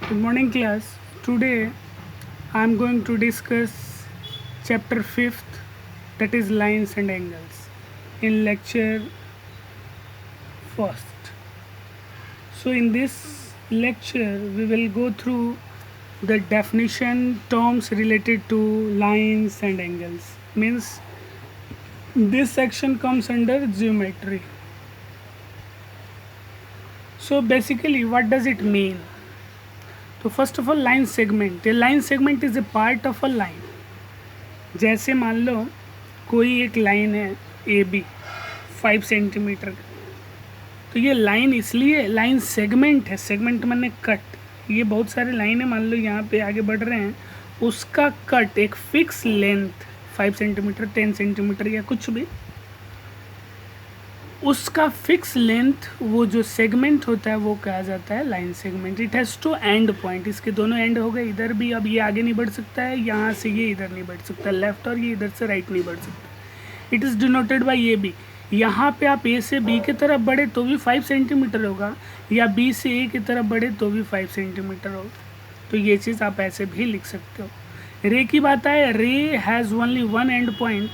Good morning, class. Today I am going to discuss chapter 5th, that is lines and angles, in lecture first. So, in this lecture, we will go through the definition terms related to lines and angles. Means this section comes under geometry. So, basically, what does it mean? तो first of all line segment, A line segment is a part of a line. जैसे मान लो कोई एक line है A B 5 centimetre का, तो ये line इसलिए लाइन सेगमेंट है. सेगमेंट माने कट. ये बहुत सारे लाइन है, मान लो यहाँ पे आगे बढ़ रहे हैं, उसका कट एक फिक्स लेंथ 5 सेंटीमीटर 10 सेंटीमीटर या कुछ भी, उसका फिक्स लेंथ वो जो सेगमेंट होता है वो कहा जाता है line segment. It has two end point. इसके दोनों एंड हो गए, इधर भी अब ये आगे नहीं बढ़ सकता है, यहाँ से ये इधर नहीं बढ़ सकता लेफ्ट, और ये इधर से राइट नहीं बढ़ सकता. It is denoted by A B. यहाँ पे आप ए से बी की तरफ बढ़े तो भी 5 सेंटीमीटर होगा, या बी से ए की तरफ बढ़े तो भी 5 सेंटीमीटर होगा. तो ये चीज़ आप ऐसे भी लिख सकते हो. रे की बात आए, रे has only one end point.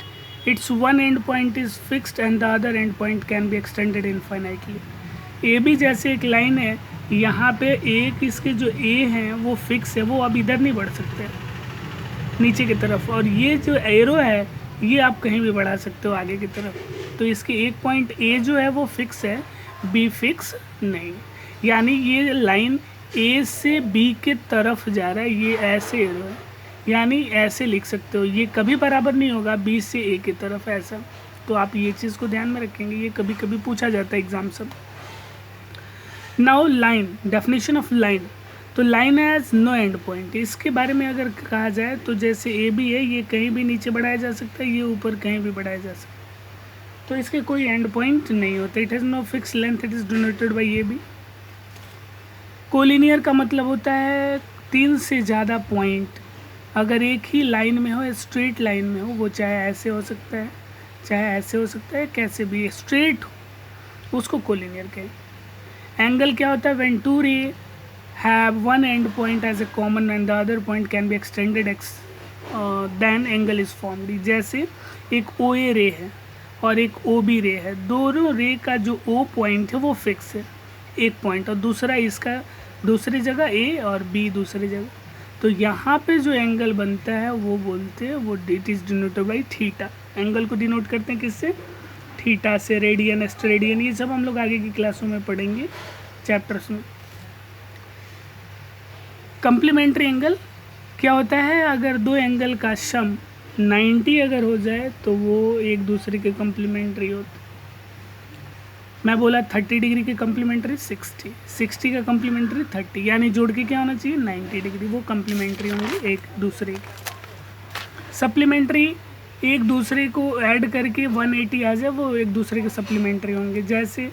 its one end point is fixed and the other end point can be extended infinitely. A B जैसे एक लाइन है, यहाँ पे एक इसके जो ए हैं वो फिक्स है, वो अब इधर नहीं बढ़ सकते नीचे की तरफ, और ये जो एरो है ये आप कहीं भी बढ़ा सकते हो आगे की तरफ. तो इसके एक पॉइंट ए जो है वो फिक्स है, बी फिक्स नहीं. यानी ये लाइन ए से बी के तरफ जा रहा है, ये ऐसे एरो है, यानी ऐसे लिख सकते हो. ये कभी बराबर नहीं होगा बी से ए की तरफ ऐसा. तो आप ये चीज़ को ध्यान में रखेंगे, ये कभी कभी पूछा जाता है एग्जाम सब. Now line, definition of line. तो line has no end point. इसके बारे में अगर कहा जाए तो जैसे ए बी है, ये कहीं भी नीचे बढ़ाया जा सकता है, ये ऊपर कहीं भी बढ़ाया जा सकता है, तो इसके कोई एंड पॉइंट नहीं होता. It has no fix length. It is denoted by A B. Collinear का मतलब होता है 3 से ज़्यादा पॉइंट अगर एक ही लाइन में हो, स्ट्रेट लाइन में हो, वो चाहे ऐसे हो सकता है, चाहे ऐसे हो सकता है, कैसे भी स्ट्रेट हो, उसको कोलिनियर कहें. एंगल क्या होता है? When two ray have one end point as a common end the other point can be extended then angle is formed. जैसे एक ओ ए रे है और एक ओ बी रे है, दोनों रे का जो ओ पॉइंट है वो फिक्स है एक पॉइंट, और दूसरा इसका दूसरी जगह ए और बी दूसरी जगह. तो यहाँ पे जो एंगल बनता है वो बोलते हैं, वो it is denoted by theta. Angle को डिनोट करते हैं किससे? थीटा से. रेडियन, एस्टेरेडियन, ये सब हम लोग आगे की क्लासों में पढ़ेंगे चैप्टर्स में. कम्प्लीमेंट्री एंगल क्या होता है? अगर दो एंगल का सम 90 अगर हो जाए तो वो एक दूसरे के कम्प्लीमेंट्री होते. मैं बोला 30 डिग्री के कम्प्लीमेंट्री 60 का कम्प्लीमेंट्री 30, यानी जोड़ के क्या होना चाहिए 90 डिग्री. वो कम्प्लीमेंट्री होंगे एक दूसरे के. सप्लीमेंट्री एक दूसरे को ऐड करके 180 आ जाए, वो एक दूसरे के सप्लीमेंट्री होंगे. जैसे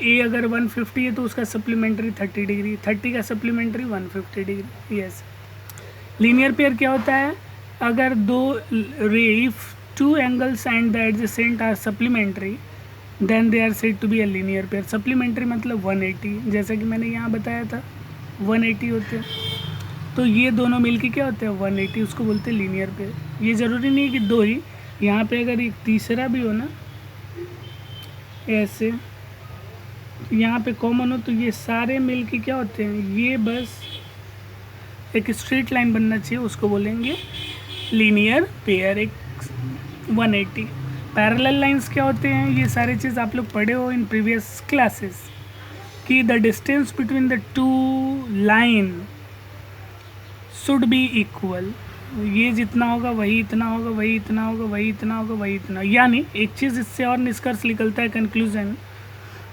ए अगर 150 है तो उसका सप्लीमेंट्री 30 डिग्री, 30 का supplementary 150 degree. Yes. Linear pair क्या होता है? अगर दो ray, if two angles and the adjacent are supplementary then they are said to be a linear pair. Supplementary मतलब 180, जैसा कि मैंने यहाँ बताया था 180 होते हैं. तो ये दोनों मिलके क्या होते हैं 180, उसको बोलते हैं लीनियर पेयर. ये ज़रूरी नहीं है कि दो ही, यहाँ पे अगर एक तीसरा भी हो ना ऐसे, यहाँ पे कॉमन हो, तो ये सारे मिलके क्या होते हैं, ये बस एक स्ट्रेट लाइन बनना चाहिए, उसको बोलेंगे लीनियर पेयर. एक 180. पैरेलल लाइंस क्या होते हैं? ये सारी चीज़ आप लोग पढ़े हो इन प्रीवियस क्लासेस कि the distance between the two line should be equal. ये जितना होगा वही इतना होगा, वही इतना होगा, वही इतना होगा, वही इतना. यानी एक चीज़ इससे और निष्कर्ष निकलता है, कंक्लूजन,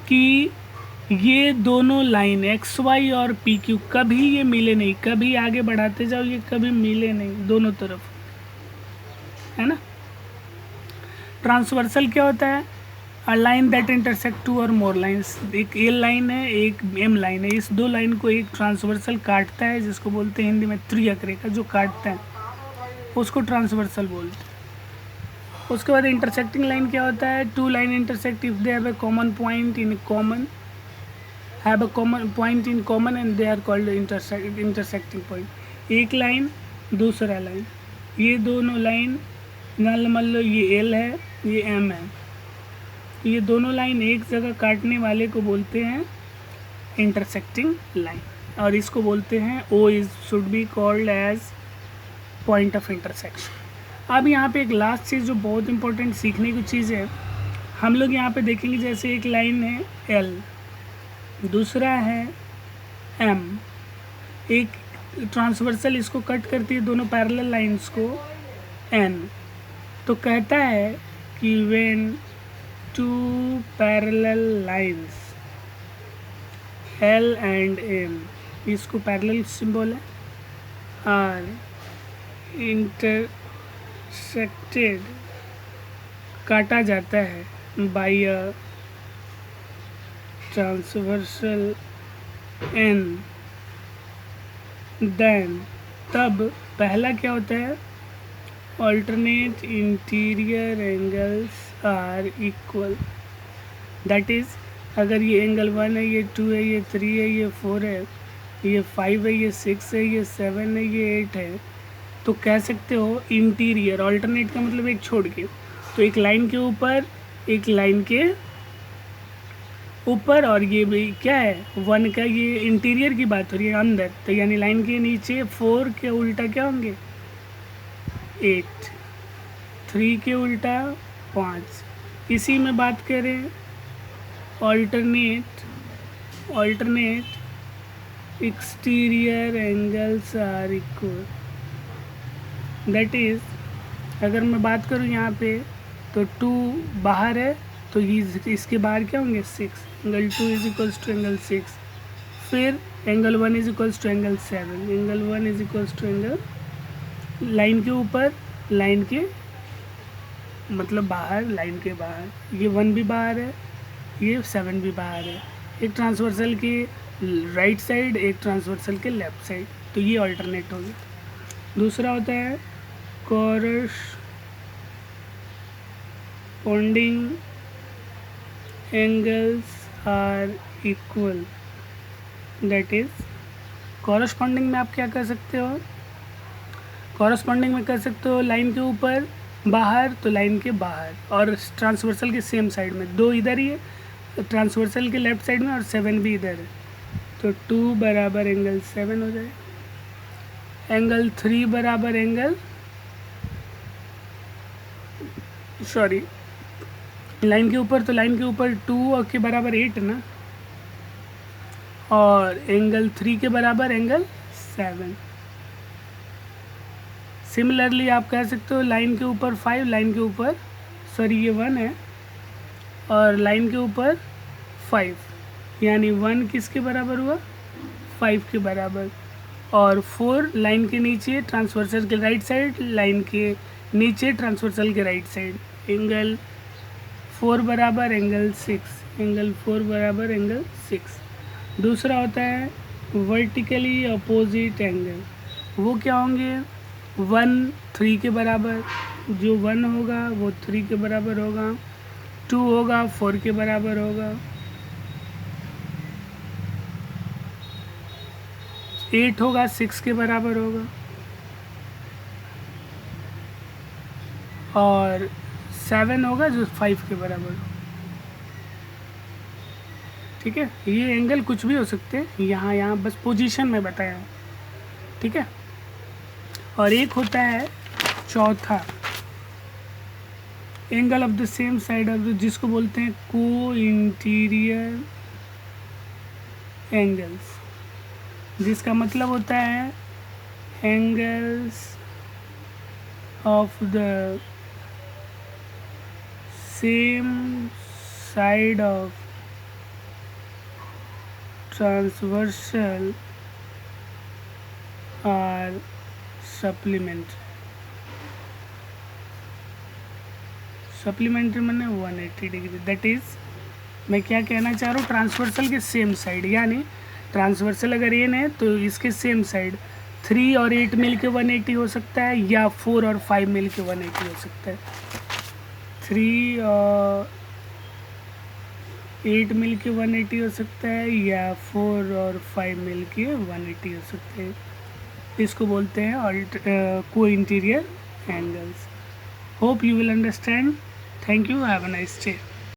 कि ये दोनों लाइन एक्स वाई और पी क्यू कभी ये मिले नहीं. कभी आगे बढ़ाते जाओ, ये कभी मिले नहीं दोनों तरफ, है ना. ट्रांसवर्सल क्या होता है? A line that intersect two और मोर लाइंस. एक ए लाइन है, एक एम लाइन है, इस दो लाइन को एक ट्रांसवर्सल काटता है, जिसको बोलते हैं हिंदी में त्रियक रेखा. जो काटता है उसको ट्रांसवर्सल बोलते हैं. उसके बाद इंटरसेक्टिंग लाइन क्या होता है? Two line intersect if they have a common point in common have a common point in common and they are called intersecting point. एक लाइन दूसरा लाइन, ये दोनों लाइन मान लो ये L है ये M है, ये दोनों लाइन एक जगह काटने वाले को बोलते हैं इंटरसेक्टिंग लाइन, और इसको बोलते हैं O is should be called as point of intersection. अब यहाँ पे एक लास्ट चीज़ जो बहुत इंपॉर्टेंट सीखने की चीज़ है, हम लोग यहाँ पे देखेंगे जैसे एक लाइन है L, दूसरा है M, एक ट्रांसवर्सल इसको कट करती है दोनों पैरेलल लाइंस को N, तो कहता है कि when two parallel lines L and M, इसको पैरेलल सिंबल है, आर इंटरसेक्टेड, काटा जाता है by a transversal N, then तब पहला क्या होता है, alternate interior angles are equal. That is अगर ये एंगल 1 है, ये 2 है, ये 3 है, ये 4 है, ये 5 है, ये 6 है, ये 7 है, ये 8 है, तो कह सकते हो इंटीरियर, ऑल्टरनेट का मतलब एक छोड़ के, तो एक लाइन के ऊपर एक लाइन के ऊपर, और ये भी क्या है 1 का, ये इंटीरियर की बात हो रही है अंदर, तो यानी लाइन के नीचे 4 के उल्टा क्या होंगे 8, 3 के उल्टा 5। इसी में बात करें alternate exterior angles are equal. That is अगर मैं बात करूँ यहाँ पे तो 2 बाहर है, तो इसके बाहर क्या होंगे 6, angle 2 is equals to angle 6, फिर angle 1 is equals to angle 7, angle 1 is equals to angle, line के ऊपर लाइन के मतलब बाहर, लाइन के बाहर, ये 1 भी बाहर है, ये 7 भी बाहर है, एक ट्रांसवर्सल के राइट साइड, एक ट्रांसवर्सल के लेफ्ट साइड, तो ये ऑल्टरनेट हो गया। दूसरा होता है corresponding angles are equal. That is corresponding में आप क्या कर सकते हो, कॉरस्पॉन्डिंग में कर सकते हो लाइन के ऊपर बाहर तो लाइन के बाहर, और ट्रांसवर्सल के सेम साइड में, 2 इधर ही है ट्रांसवर्सल के लेफ्ट साइड में और 7 भी इधर है, तो 2 बराबर एंगल 7 हो जाए, एंगल 3 बराबर एंगल लाइन के ऊपर, तो लाइन के ऊपर 2 और के बराबर 8 ना, और एंगल 3 के बराबर एंगल 7। सिमिलरली आप कह सकते हो लाइन के ऊपर 5, लाइन के ऊपर ये 1 है, और लाइन के ऊपर 5, यानी 1 किसके बराबर हुआ 5 के बराबर, और 4 लाइन के नीचे ट्रांसवर्सल के राइट साइड, लाइन के नीचे ट्रांसवर्सल के राइट साइड, एंगल 4 बराबर एंगल 6, एंगल 4 बराबर एंगल 6। दूसरा होता है वर्टिकली अपोजिट एंगल, वो क्या होंगे 1 3 के बराबर, जो 1 होगा वो 3 के बराबर होगा, 2 होगा 4 के बराबर होगा, 8 होगा 6 के बराबर होगा, और 7 होगा जो 5 के बराबर होगा। ठीक है, ये एंगल कुछ भी हो सकते हैं, यहाँ बस पोजीशन में बताया हूँ। ठीक है, और एक होता है चौथा angle of the same side of the, जिसको बोलते हैं को इंटीरियर एंगल्स, जिसका मतलब होता है angles of the same side of transversal are supplementary मैंने 180 डिग्री। दैट इज़ मैं क्या कहना चाह रहा हूँ, ट्रांसवर्सल के सेम साइड, यानी ट्रांसवर्सल अगर एन है तो इसके सेम साइड 3 और 8 मिल के 180 हो सकता है, या 4 और 5 मिल के 180 हो सकता है। 3 और 8 मिल के 180 हो सकता है, या 4 और 5 मिल के 180 हो सकते हैं। इसको बोलते हैं को interior angles. Hope you will understand. Thank you, have a nice day.